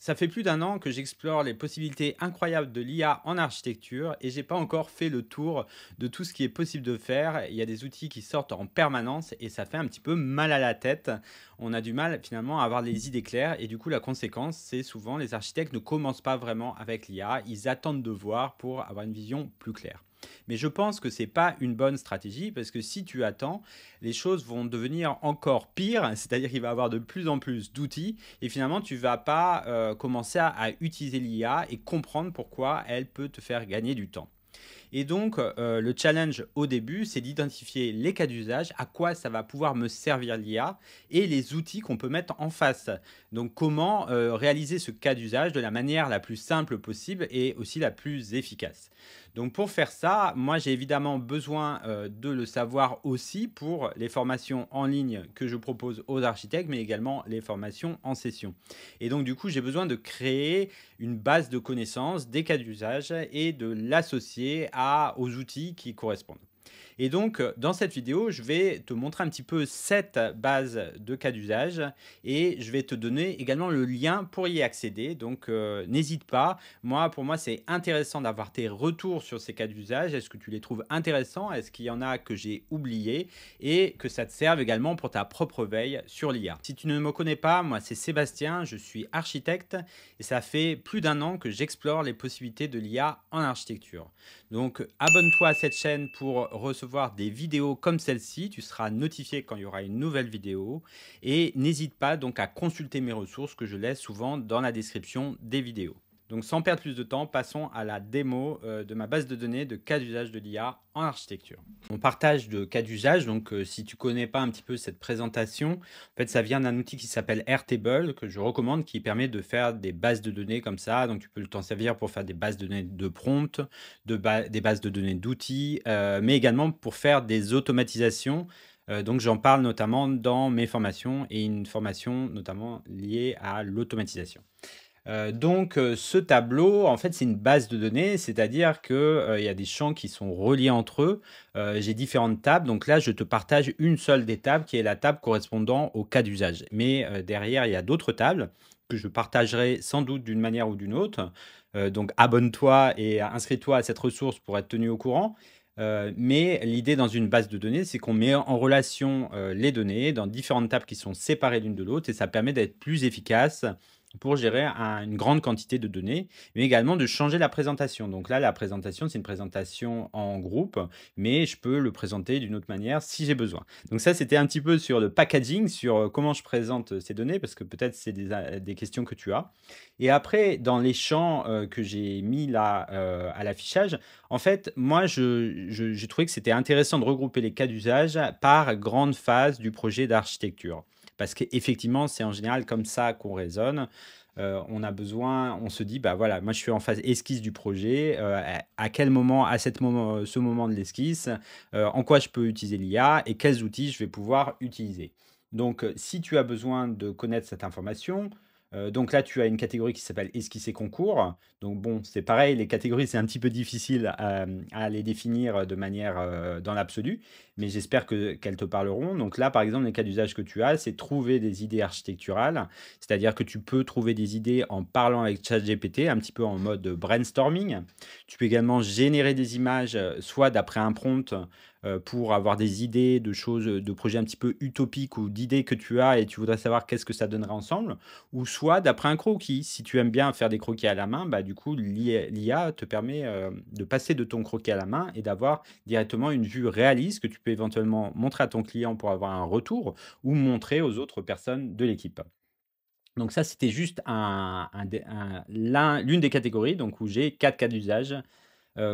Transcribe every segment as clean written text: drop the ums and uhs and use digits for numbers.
Ça fait plus d'un an que j'explore les possibilités incroyables de l'IA en architecture et j'ai pas encore fait le tour de tout ce qui est possible de faire. Il y a des outils qui sortent en permanence et ça fait un petit peu mal à la tête. On a du mal finalement à avoir les idées claires et du coup la conséquence c'est souvent les architectes ne commencent pas vraiment avec l'IA, ils attendent de voir pour avoir une vision plus claire. Mais je pense que c'est pas une bonne stratégie parce que si tu attends, les choses vont devenir encore pires, c'est-à-dire qu'il va y avoir de plus en plus d'outils et finalement tu vas pas commencer à utiliser l'IA et comprendre pourquoi elle peut te faire gagner du temps. Et donc, le challenge au début, c'est d'identifier les cas d'usage, à quoi ça va pouvoir me servir l'IA et les outils qu'on peut mettre en face. Donc, comment réaliser ce cas d'usage de la manière la plus simple possible et aussi la plus efficace. Donc, pour faire ça, moi, j'ai évidemment besoin de le savoir aussi pour les formations en ligne que je propose aux architectes, mais également les formations en session. Et donc, du coup, j'ai besoin de créer une base de connaissances des cas d'usage et de l'associer aux outils qui correspondent. Et donc, dans cette vidéo, je vais te montrer un petit peu cette base de cas d'usage et je vais te donner également le lien pour y accéder. Donc, n'hésite pas. Pour moi, c'est intéressant d'avoir tes retours sur ces cas d'usage. Est-ce que tu les trouves intéressants? Est-ce qu'il y en a que j'ai oubliés? Et que ça te serve également pour ta propre veille sur l'IA. Si tu ne me connais pas, moi, c'est Sébastien. Je suis architecte et ça fait plus d'un an que j'explore les possibilités de l'IA en architecture. Donc, abonne-toi à cette chaîne pour recevoir des vidéos comme celle-ci. Tu seras notifié quand il y aura une nouvelle vidéo. Et n'hésite pas donc à consulter mes ressources que je laisse souvent dans la description des vidéos. Donc, sans perdre plus de temps, passons à la démo de ma base de données de cas d'usage de l'IA en architecture. Mon partage de cas d'usage, donc si tu ne connais pas un petit peu cette présentation, en fait, ça vient d'un outil qui s'appelle Airtable, que je recommande, qui permet de faire des bases de données comme ça. Donc, tu peux t'en servir pour faire des bases de données de prompt, des bases de données d'outils, mais également pour faire des automatisations. Donc, j'en parle notamment dans mes formations et une formation notamment liée à l'automatisation. Ce tableau, en fait, c'est une base de données, c'est-à-dire que, il y a des champs qui sont reliés entre eux. J'ai différentes tables, donc là, je te partage une seule des tables qui est la table correspondant au cas d'usage. Mais, derrière, il y a d'autres tables que je partagerai sans doute d'une manière ou d'une autre. Donc abonne-toi et inscris-toi à cette ressource pour être tenu au courant. Mais l'idée dans une base de données, c'est qu'on met en relation, les données dans différentes tables qui sont séparées l'une de l'autre et ça permet d'être plus efficace pour gérer une grande quantité de données, mais également de changer la présentation. Donc là, la présentation, c'est une présentation en groupe, mais je peux le présenter d'une autre manière si j'ai besoin. Donc ça, c'était un petit peu sur le packaging, sur comment je présente ces données, parce que peut-être c'est des questions que tu as. Et après, dans les champs que j'ai mis là à l'affichage, en fait, moi, j'ai trouvé que c'était intéressant de regrouper les cas d'usage par grande phase du projet d'architecture. Parce qu'effectivement, c'est en général comme ça qu'on raisonne. On a besoin, on se dit, bah voilà, moi je suis en phase esquisse du projet. À quel moment, ce moment de l'esquisse, en quoi je peux utiliser l'IA et quels outils je vais pouvoir utiliser. Donc, si tu as besoin de connaître cette information, donc là, tu as une catégorie qui s'appelle esquisse et concours. Donc bon, c'est pareil, les catégories, c'est un petit peu difficile à les définir de manière dans l'absolu, mais j'espère qu'elles te parleront. Donc là, par exemple, les cas d'usage que tu as, c'est trouver des idées architecturales, c'est-à-dire que tu peux trouver des idées en parlant avec ChatGPT, un petit peu en mode brainstorming. Tu peux également générer des images, soit d'après un prompt, pour avoir des idées de choses, de projets un petit peu utopiques ou d'idées que tu as et tu voudrais savoir qu'est-ce que ça donnerait ensemble, ou soit d'après un croquis. Si tu aimes bien faire des croquis à la main, bah, du coup, l'IA te permet de passer de ton croquis à la main et d'avoir directement une vue réaliste que tu peux éventuellement montrer à ton client pour avoir un retour ou montrer aux autres personnes de l'équipe. Donc ça, c'était juste l'une des catégories donc où j'ai 4 cas d'usage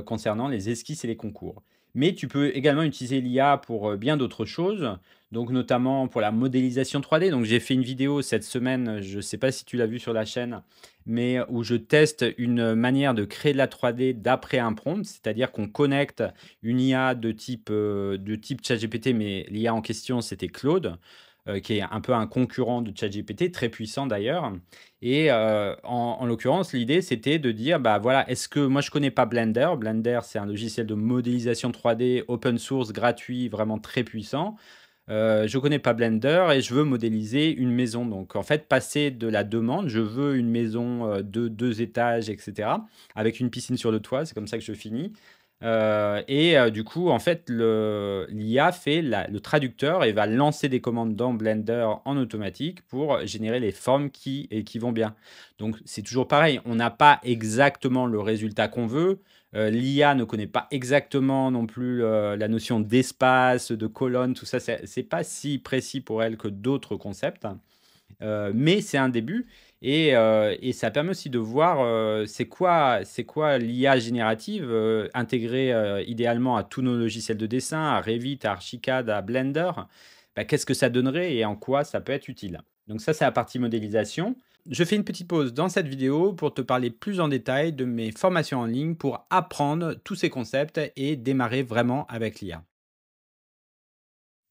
concernant les esquisses et les concours. Mais tu peux également utiliser l'IA pour, bien d'autres choses, donc notamment pour la modélisation 3D. Donc j'ai fait une vidéo cette semaine, je ne sais pas si tu l'as vu sur la chaîne, mais où je teste une manière de créer de la 3D d'après un prompt. C'est-à-dire qu'on connecte une IA de type ChatGPT, mais l'IA en question, c'était Claude, qui est un peu un concurrent de ChatGPT, très puissant d'ailleurs. Et en l'occurrence, l'idée, c'était de dire, bah voilà, est-ce que moi je connais pas Blender? Blender, c'est un logiciel de modélisation 3D open source, gratuit, vraiment très puissant. Je connais pas Blender et je veux modéliser une maison. Donc en fait, passer de la demande, je veux une maison, de 2 étages et cetera, avec une piscine sur le toit, c'est comme ça que je finis. Du coup, en fait, le l'IA fait la le traducteur et va lancer des commandes dans Blender en automatique pour générer les formes qui vont bien. Donc c'est toujours pareil, on n'a pas exactement le résultat qu'on veut. L'IA ne connaît pas exactement non plus, la notion d'espace, de colonne, tout ça, c'est pas si précis pour elle que d'autres concepts. Mais c'est un début et ça permet aussi de voir, c'est quoi l'IA générative, intégrée, idéalement à tous nos logiciels de dessin, à Revit, à Archicad, à Blender. Bah, qu'est-ce que ça donnerait et en quoi ça peut être utile? Donc ça, c'est la partie modélisation. Je fais une petite pause dans cette vidéo pour te parler plus en détail de mes formations en ligne pour apprendre tous ces concepts et démarrer vraiment avec l'IA.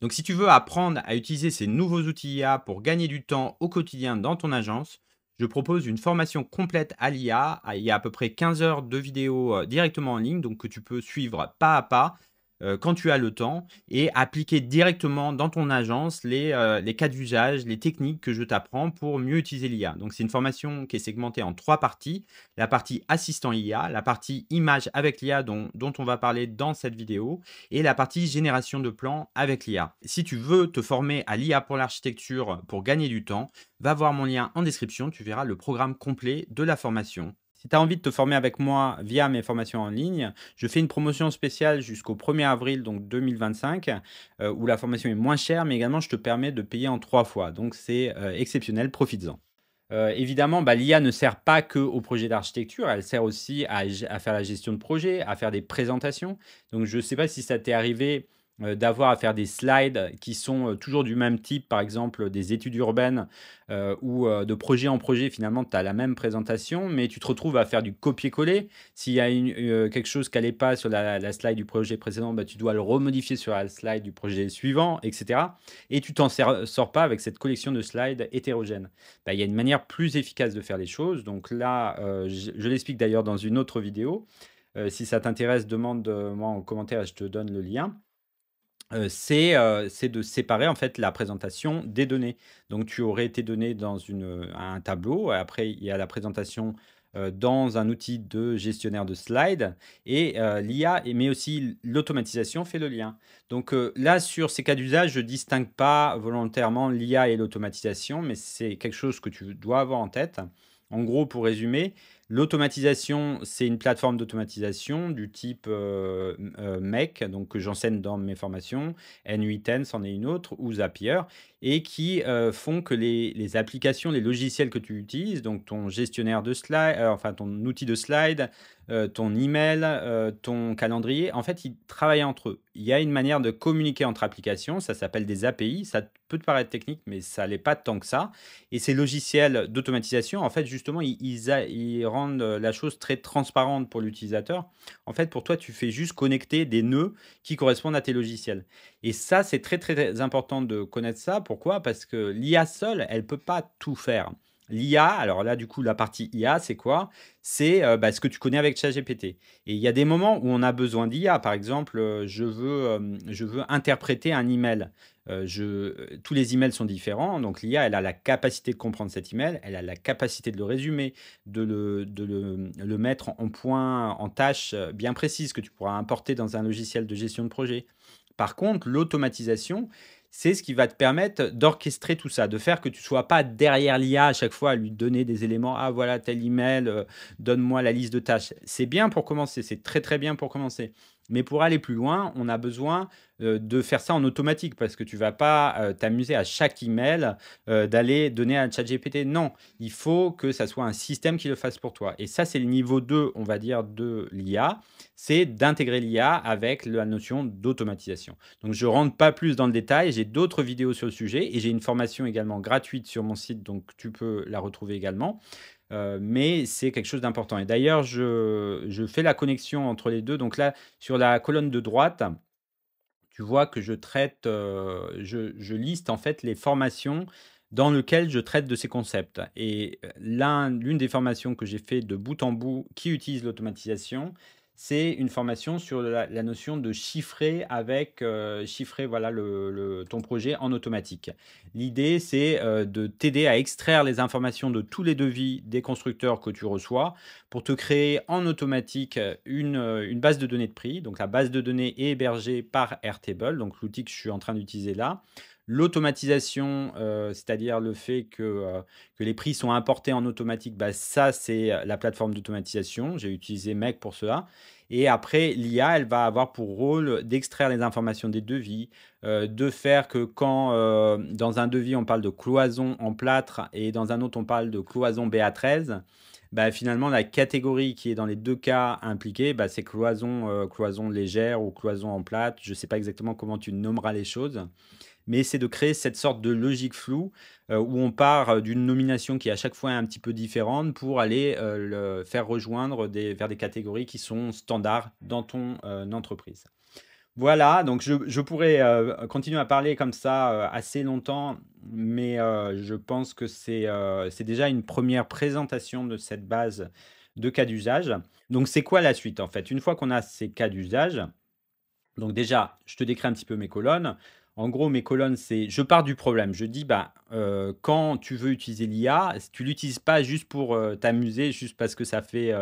Donc si tu veux apprendre à utiliser ces nouveaux outils IA pour gagner du temps au quotidien dans ton agence, je propose une formation complète à l'IA. Il y a à peu près 15 heures de vidéos directement en ligne, donc que tu peux suivre pas à pas quand tu as le temps et appliquer directement dans ton agence les cas d'usage, les techniques que je t'apprends pour mieux utiliser l'IA. Donc c'est une formation qui est segmentée en 3 parties. La partie assistant IA, la partie image avec l'IA dont on va parler dans cette vidéo et la partie génération de plans avec l'IA. Si tu veux te former à l'IA pour l'architecture pour gagner du temps, va voir mon lien en description, tu verras le programme complet de la formation. Si tu as envie de te former avec moi via mes formations en ligne, je fais une promotion spéciale jusqu'au 1er avril donc 2025, où la formation est moins chère, mais également je te permets de payer en 3 fois. Donc c'est exceptionnel, profites-en. Évidemment, bah, l'IA ne sert pas que au projet d'architecture, elle sert aussi à faire la gestion de projet, à faire des présentations. Donc je ne sais pas si ça t'est arrivé, d'avoir à faire des slides qui sont, toujours du même type, par exemple, des études urbaines, ou, de projet en projet, finalement, tu as la même présentation, mais tu te retrouves à faire du copier-coller. S'il y a quelque chose qui n'allait pas sur la slide du projet précédent, bah, tu dois le remodifier sur la slide du projet suivant, et cetera et tu t'en sors pas avec cette collection de slides hétérogènes. Bah, il y a une manière plus efficace de faire les choses. Donc là, je l'explique d'ailleurs dans une autre vidéo. Si ça t'intéresse, demande-moi en commentaire et je te donne le lien. C'est de séparer en fait la présentation des données. Donc tu aurais tes données dans un tableau, après il y a la présentation, dans un outil de gestionnaire de slides et l'IA mais aussi l'automatisation fait le lien. Donc là sur ces cas d'usage, je distingue pas volontairement l'IA et l'automatisation, mais c'est quelque chose que tu dois avoir en tête. En gros, pour résumer, l'automatisation, c'est une plateforme d'automatisation du type MEC, donc que j'enseigne dans mes formations. N8N, c'en est une autre, ou Zapier, et qui font que les applications, les logiciels que tu utilises, donc ton gestionnaire de slide, enfin ton outil de slide, ton email, ton calendrier, en fait, ils travaillent entre eux. Il y a une manière de communiquer entre applications, ça s'appelle des API. Ça peut te paraître technique, mais ça l'est pas tant que ça. Et ces logiciels d'automatisation, en fait, justement, ils rendent la chose très transparente pour l'utilisateur. En fait, pour toi, tu fais juste connecter des nœuds qui correspondent à tes logiciels. Et ça, c'est très, très, très important de connaître ça. Pourquoi? Parce que l'IA seule, elle peut pas tout faire. L'IA, alors là, du coup, la partie IA, c'est quoi? C'est bah, ce que tu connais avec ChatGPT. Et il y a des moments où on a besoin d'IA. Par exemple, je veux interpréter un email. Tous les emails sont différents, donc l'IA, elle a la capacité de comprendre cet email, elle a la capacité de le résumer, de le mettre en points, en tâches bien précises que tu pourras importer dans un logiciel de gestion de projet. Par contre, l'automatisation, c'est ce qui va te permettre d'orchestrer tout ça, de faire que tu ne sois pas derrière l'IA à chaque fois à lui donner des éléments. Ah voilà, tel email, donne-moi la liste de tâches. C'est bien pour commencer, c'est très très bien pour commencer. Mais pour aller plus loin, on a besoin de faire ça en automatique parce que tu vas pas t'amuser à chaque email d'aller donner à ChatGPT. Non, il faut que ça soit un système qui le fasse pour toi. Et ça, c'est le niveau 2, on va dire, de l'IA. C'est d'intégrer l'IA avec la notion d'automatisation. Donc, je ne rentre pas plus dans le détail. J'ai d'autres vidéos sur le sujet et j'ai une formation également gratuite sur mon site, donc tu peux la retrouver également. Mais c'est quelque chose d'important. Et d'ailleurs, je fais la connexion entre les deux. Donc là, sur la colonne de droite, tu vois que je traite, je liste en fait les formations dans lesquelles je traite de ces concepts. Et l'une des formations que j'ai fait de bout en bout qui utilise l'automatisation, c'est une formation sur la notion de chiffrer avec, chiffrer voilà ton projet en automatique. L'idée, c'est, de t'aider à extraire les informations de tous les devis des constructeurs que tu reçois pour te créer en automatique, une base de données de prix. Donc la base de données est hébergée par Airtable, donc l'outil que je suis en train d'utiliser là. L'automatisation, c'est-à-dire le fait que les prix sont importés en automatique, bah, ça, c'est la plateforme d'automatisation. J'ai utilisé Make pour cela. Et après, l'IA, elle va avoir pour rôle d'extraire les informations des devis, de faire que quand dans un devis, on parle de cloison en plâtre et dans un autre, on parle de cloison BA13, bah, finalement, la catégorie qui est dans les deux cas impliquée, bah, c'est cloison, cloison légère ou cloison en plâtre. Je ne sais pas exactement comment tu nommeras les choses, mais c'est de créer cette sorte de logique floue où on part d'une nomination qui à chaque fois est un petit peu différente pour aller le faire rejoindre vers des catégories qui sont standards dans ton entreprise. Voilà, donc je pourrais continuer à parler comme ça assez longtemps, mais je pense que c'est déjà une première présentation de cette base de cas d'usage. Donc c'est quoi la suite en fait? Une fois qu'on a ces cas d'usage, donc déjà, je te décris un petit peu mes colonnes. En gros, mes colonnes, c'est je pars du problème. Je dis, bah, quand tu veux utiliser l'IA, tu l'utilises pas juste pour t'amuser, juste parce que ça fait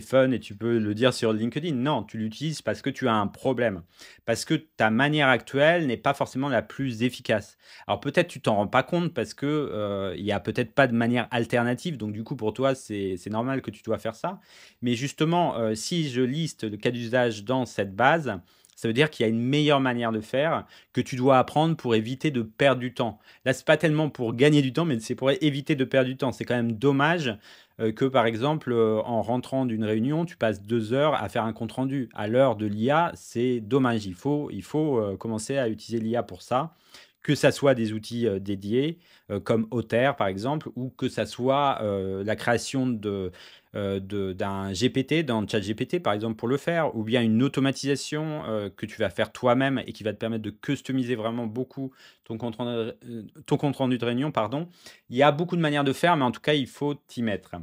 fun et tu peux le dire sur LinkedIn. Non, tu l'utilises parce que tu as un problème. Parce que ta manière actuelle n'est pas forcément la plus efficace. Alors peut-être tu t'en rends pas compte parce que il y a peut-être pas de manière alternative. Donc du coup, pour toi, c'est normal que tu dois faire ça. Mais justement, si je liste le cas d'usage dans cette base, ça veut dire qu'il y a une meilleure manière de faire que tu dois apprendre pour éviter de perdre du temps. Là, c'est pas tellement pour gagner du temps, mais c'est pour éviter de perdre du temps. C'est quand même dommage que, par exemple, en rentrant d'une réunion, tu passes 2 heures à faire un compte-rendu. À l'heure de l'IA, c'est dommage. Il faut commencer à utiliser l'IA pour ça, que ça soit des outils dédiés comme Otter par exemple, ou que ça soit la création d'un GPT dans ChatGPT par exemple pour le faire, ou bien une automatisation que tu vas faire toi-même et qui va te permettre de customiser vraiment beaucoup ton compte rendu de réunion, pardon. Il y a beaucoup de manières de faire, mais en tout cas, il faut t'y mettre.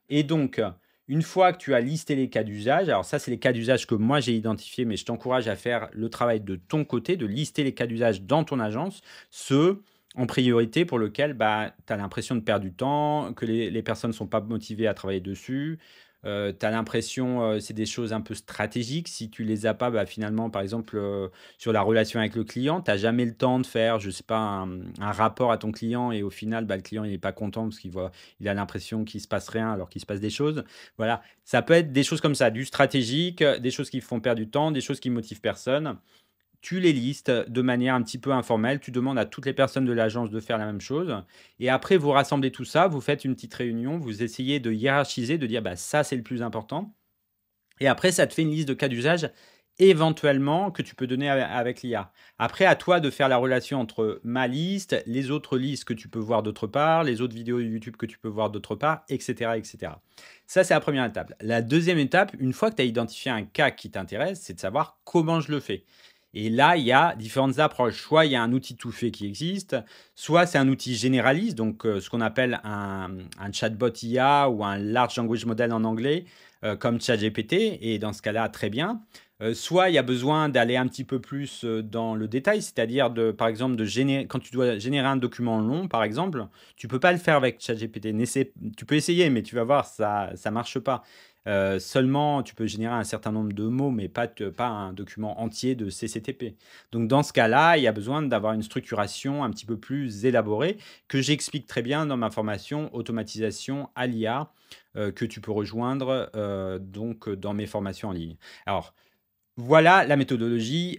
Et donc, une fois que tu as listé les cas d'usage, alors ça, c'est les cas d'usage que moi j'ai identifiés, mais je t'encourage à faire le travail de ton côté, de lister les cas d'usage dans ton agence, ceux en priorité pour lesquels bah, tu as l'impression de perdre du temps, que les personnes ne sont pas motivées à travailler dessus. Tu as l'impression, c'est des choses un peu stratégiques. Si tu les as pas, bah, finalement, par exemple, sur la relation avec le client, tu n'as jamais le temps de faire, je ne sais pas, un rapport à ton client et au final, bah, le client il n'est pas content parce il a l'impression qu'il ne se passe rien alors qu'il se passe des choses. Voilà, ça peut être des choses comme ça, du stratégique, des choses qui font perdre du temps, des choses qui motivent personne. Tu les listes de manière un petit peu informelle, tu demandes à toutes les personnes de l'agence de faire la même chose et après vous rassemblez tout ça, vous faites une petite réunion, vous essayez de hiérarchiser, de dire bah ça c'est le plus important et après ça te fait une liste de cas d'usage éventuellement que tu peux donner avec l'IA. Après à toi de faire la relation entre ma liste, les autres listes que tu peux voir d'autre part, les autres vidéos YouTube que tu peux voir d'autre part, etc., etc. Ça c'est la première étape. La deuxième étape, une fois que tu as identifié un cas qui t'intéresse, c'est de savoir comment je le fais. Et là, il y a différentes approches. Soit il y a un outil tout fait qui existe, soit c'est un outil généraliste, donc ce qu'on appelle un chatbot IA ou un large language model en anglais, comme ChatGPT, et dans ce cas-là, très bien. Soit il y a besoin d'aller un petit peu plus dans le détail, c'est-à-dire par exemple, quand tu dois générer un document long, par exemple, tu peux pas le faire avec ChatGPT. Tu peux essayer, mais tu vas voir, ça marche pas. Seulement, tu peux générer un certain nombre de mots, mais pas un document entier de CCTP. Donc, dans ce cas-là, il y a besoin d'avoir une structuration un petit peu plus élaborée que j'explique très bien dans ma formation automatisation à l'IA que tu peux rejoindre donc dans mes formations en ligne. Alors, voilà la méthodologie.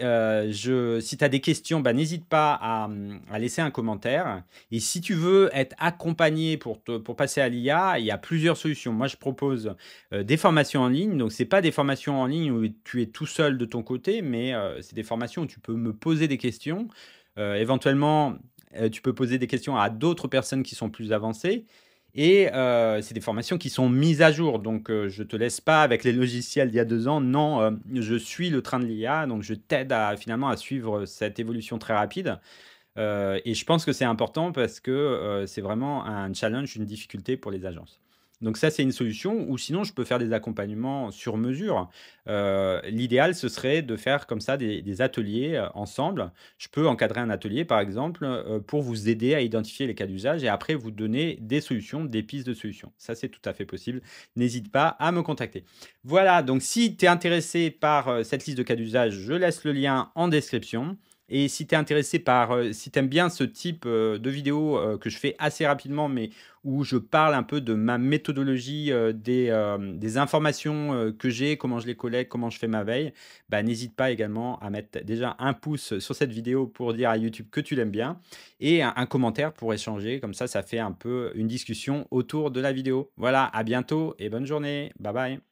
Si tu as des questions, bah, n'hésite pas à laisser un commentaire. Et si tu veux être accompagné pour passer à l'IA, il y a plusieurs solutions. Moi, je propose des formations en ligne. Donc, ce n'est pas des formations en ligne où tu es tout seul de ton côté, mais c'est des formations où tu peux me poser des questions. Éventuellement, tu peux poser des questions à d'autres personnes qui sont plus avancées. Et c'est des formations qui sont mises à jour. Donc, je ne te laisse pas avec les logiciels d'il y a 2 ans. Non, je suis le train de l'IA. Donc, je t'aide finalement à suivre cette évolution très rapide. Et je pense que c'est important parce que c'est vraiment un challenge, une difficulté pour les agences. Donc ça, c'est une solution ou sinon je peux faire des accompagnements sur mesure. L'idéal, ce serait de faire comme ça des ateliers, ensemble. Je peux encadrer un atelier, par exemple, pour vous aider à identifier les cas d'usage et après vous donner des solutions, des pistes de solutions. Ça, c'est tout à fait possible. N'hésite pas à me contacter. Voilà, donc si tu es intéressé par, cette liste de cas d'usage, je laisse le lien en description et si tu es intéressé par, si tu aimes bien ce type, de vidéo, que je fais assez rapidement, mais où je parle un peu de ma méthodologie, des informations, que j'ai, comment je les collecte, comment je fais ma veille, bah, n'hésite pas également à mettre déjà un pouce sur cette vidéo pour dire à YouTube que tu l'aimes bien et un commentaire pour échanger. Comme ça fait un peu une discussion autour de la vidéo. Voilà, à bientôt et bonne journée. Bye bye.